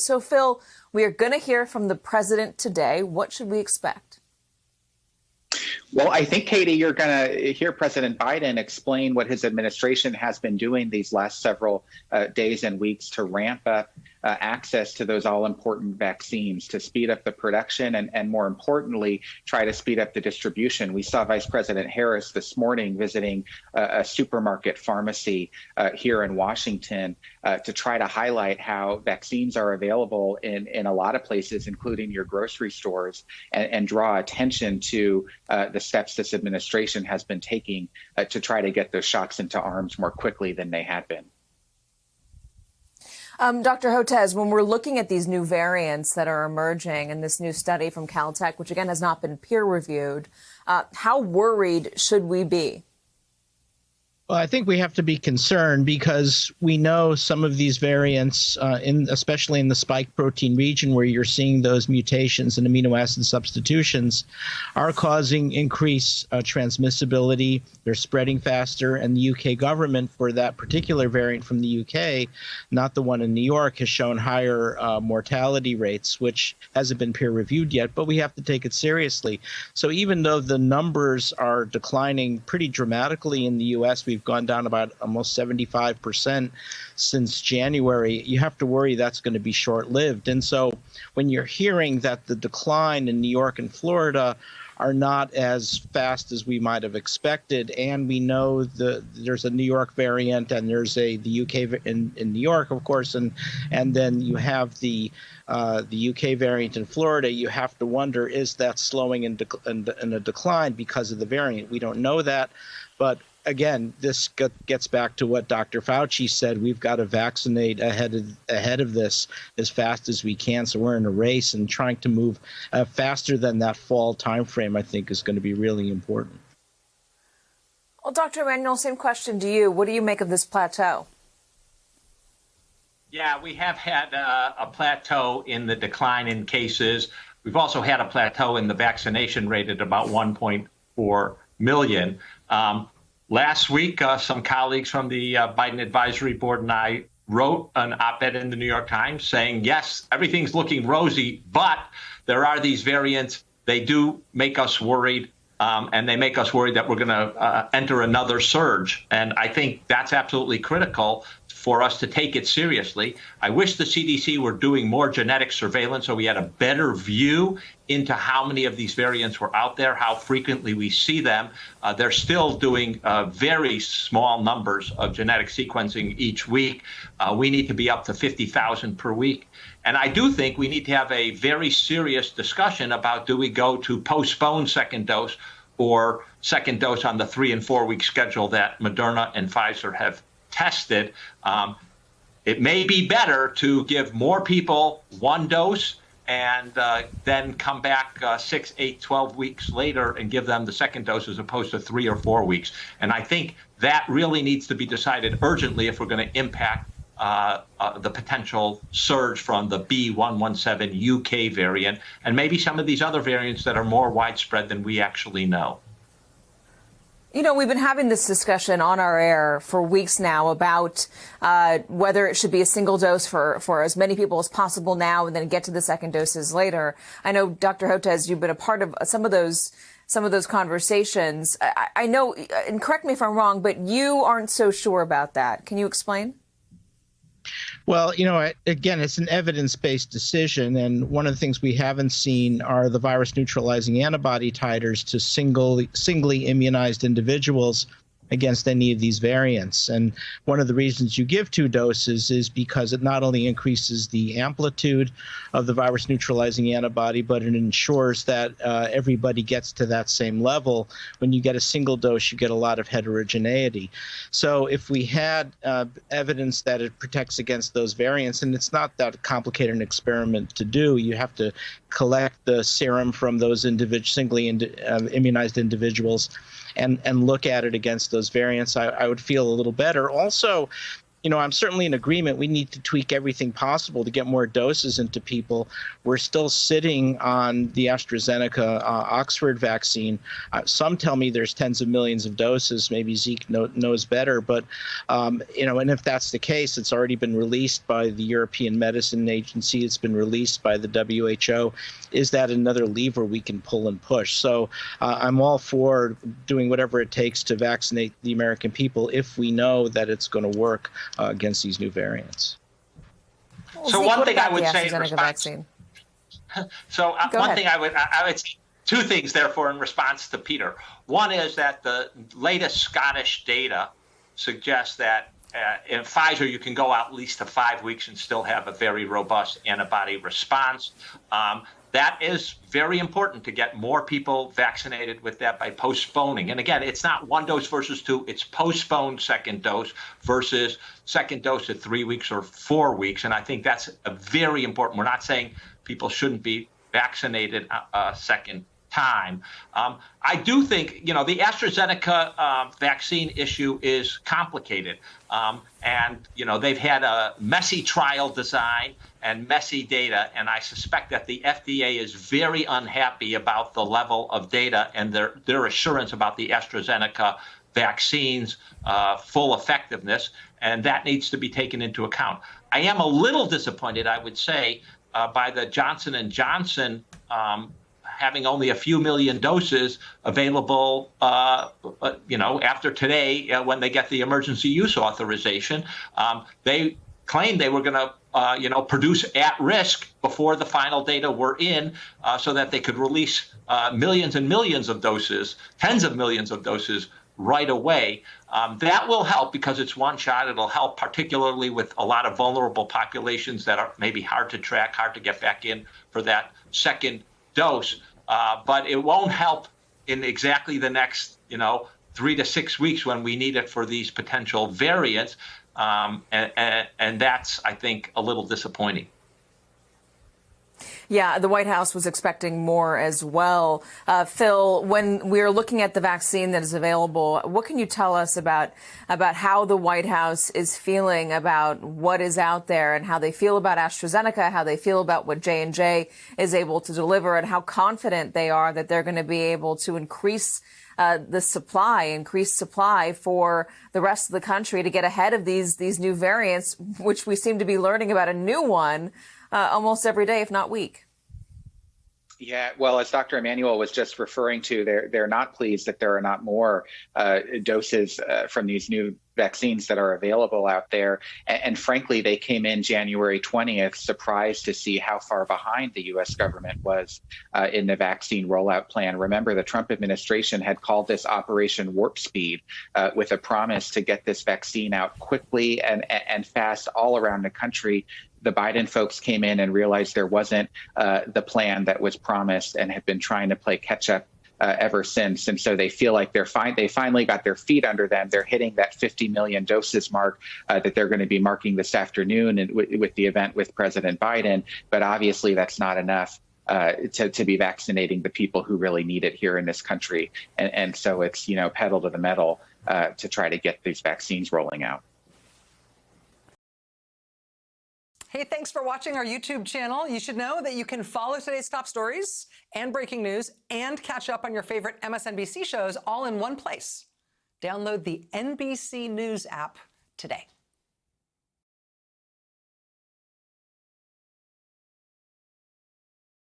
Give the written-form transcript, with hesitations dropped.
So, Phil, we are going to hear from the president today. What should we expect? Well, I think, Katie, you're going to hear President Biden explain what his administration has been doing these last several days and weeks to ramp up access to those all-important vaccines, to speed up the production and more importantly, try to speed up the distribution. We saw Vice President Harris this morning visiting a supermarket pharmacy here in Washington to try to highlight how vaccines are available in a lot of places, including your grocery stores, and draw attention to the steps this administration has been taking to try to get those shots into arms more quickly than they had been. Dr. Hotez, when we're looking at these new variants that are emerging in this new study from Caltech, which again has not been peer reviewed, how worried should we be? Well, I think we have to be concerned because we know some of these variants, especially in the spike protein region where you're seeing those mutations and amino acid substitutions, are causing increased transmissibility. They're spreading faster, and the UK government for that particular variant from the UK, not the one in New York, has shown higher mortality rates, which hasn't been peer reviewed yet, but we have to take it seriously. So even though the numbers are declining pretty dramatically in the US, we've gone down about almost 75% since January, you have to worry that's going to be short-lived. And so when you're hearing that the decline in New York and Florida are not as fast as we might have expected, and we know there's a New York variant and there's the UK in New York, of course, and then you have the UK variant in Florida, you have to wonder, is that slowing in a decline because of the variant? We don't know that, but again, this gets back to what Dr. Fauci said. We've got to vaccinate ahead of this as fast as we can. So we're in a race, and trying to move faster than that fall timeframe, I think, is going to be really important. Well, Dr. Emanuel, same question to you. What do you make of this plateau? Yeah, we have had a plateau in the decline in cases. We've also had a plateau in the vaccination rate at about 1.4 million. Last week, some colleagues from the Biden Advisory Board and I wrote an op-ed in the New York Times saying, yes, everything's looking rosy, but there are these variants. They do make us worried, and they make us worried that we're going to enter another surge. And I think that's absolutely critical for us to take it seriously. I wish the CDC were doing more genetic surveillance so we had a better view into how many of these variants were out there, how frequently we see them. They're still doing very small numbers of genetic sequencing each week. We need to be up to 50,000 per week. And I do think we need to have a very serious discussion about, do we go to postpone second dose or second dose on the 3 and 4 week schedule that Moderna and Pfizer have tested. It may be better to give more people one dose and then come back 6, 8, 12 weeks later and give them the second dose as opposed to 3 or 4 weeks. And I think that really needs to be decided urgently if we're going to impact the potential surge from the B.1.1.7 UK variant and maybe some of these other variants that are more widespread than we actually know. You know, we've been having this discussion on our air for weeks now about whether it should be a single dose for as many people as possible now and then get to the second doses later. I know, Dr. Hotez, you've been a part of some of those conversations. I know, and correct me if I'm wrong, but you aren't so sure about that. Can you explain? Well, you know, again, it's an evidence-based decision, and one of the things we haven't seen are the virus-neutralizing antibody titers to singly immunized individuals against any of these variants. And one of the reasons you give 2 doses is because it not only increases the amplitude of the virus neutralizing antibody, but it ensures that everybody gets to that same level. When you get a single dose, you get a lot of heterogeneity. So if we had evidence that it protects against those variants, and it's not that complicated an experiment to do, you have to collect the serum from those singly immunized individuals and look at it against those variants, I would feel a little better. Also, I'm certainly in agreement. We need to tweak everything possible to get more doses into people. We're still sitting on the AstraZeneca Oxford vaccine. Some tell me there's tens of millions of doses. Maybe Zeke knows better. But, and if that's the case, it's already been released by the European Medicine Agency. It's been released by the WHO. Is that another lever we can pull and push? So I'm all for doing whatever it takes to vaccinate the American people if we know that it's going to work against these new variants. Well, So Zeke, one what thing I about would the say in AstraZeneca response, vaccine? so Go one ahead. thing I would say, two things therefore in response to Peter. One is that the latest Scottish data suggests that in Pfizer you can go out at least to 5 weeks and still have a very robust antibody response. That is very important to get more people vaccinated with that by postponing. And again, it's not 1 dose versus 2. It's postponed second dose versus second dose at 3 weeks or 4 weeks. And I think that's a very important. We're not saying people shouldn't be vaccinated a second time. I do think, the AstraZeneca vaccine issue is complicated. And they've had a messy trial design and messy data. And I suspect that the FDA is very unhappy about the level of data and their assurance about the AstraZeneca vaccine's full effectiveness. And that needs to be taken into account. I am a little disappointed, I would say, by the Johnson & Johnson having only a few million doses available, after today when they get the emergency use authorization. They claimed they were going to, produce at risk before the final data were in so that they could release millions and millions of doses, tens of millions of doses right away. That will help because it's one shot. It'll help particularly with a lot of vulnerable populations that are maybe hard to track, hard to get back in for that second dose. But it won't help in exactly the next, 3 to 6 weeks when we need it for these potential variants. And that's, I think, a little disappointing. Yeah, the White House was expecting more as well. Phil, when we're looking at the vaccine that is available, what can you tell us about how the White House is feeling about what is out there and how they feel about AstraZeneca, how they feel about what J&J is able to deliver, and how confident they are that they're going to be able to increase supply for the rest of the country to get ahead of these new variants, which we seem to be learning about a new one almost every day, if not week. Yeah, well, as Dr. Emanuel was just referring to, they're not pleased that there are not more doses from these new vaccines that are available out there. And frankly, they came in January 20th, surprised to see how far behind the U.S. government was in the vaccine rollout plan. Remember, the Trump administration had called this Operation Warp Speed with a promise to get this vaccine out quickly and fast all around the country. The Biden folks came in and realized there wasn't the plan that was promised and have been trying to play catch up ever since. And so they feel like they finally got their feet under them. They're hitting that 50 million doses mark that they're going to be marking this afternoon and with the event with President Biden. But obviously that's not enough to be vaccinating the people who really need it here in this country. And so it's, pedal to the metal to try to get these vaccines rolling out. Hey, thanks for watching our YouTube channel. You should know that you can follow today's top stories and breaking news and catch up on your favorite MSNBC shows all in one place. Download the NBC News app today.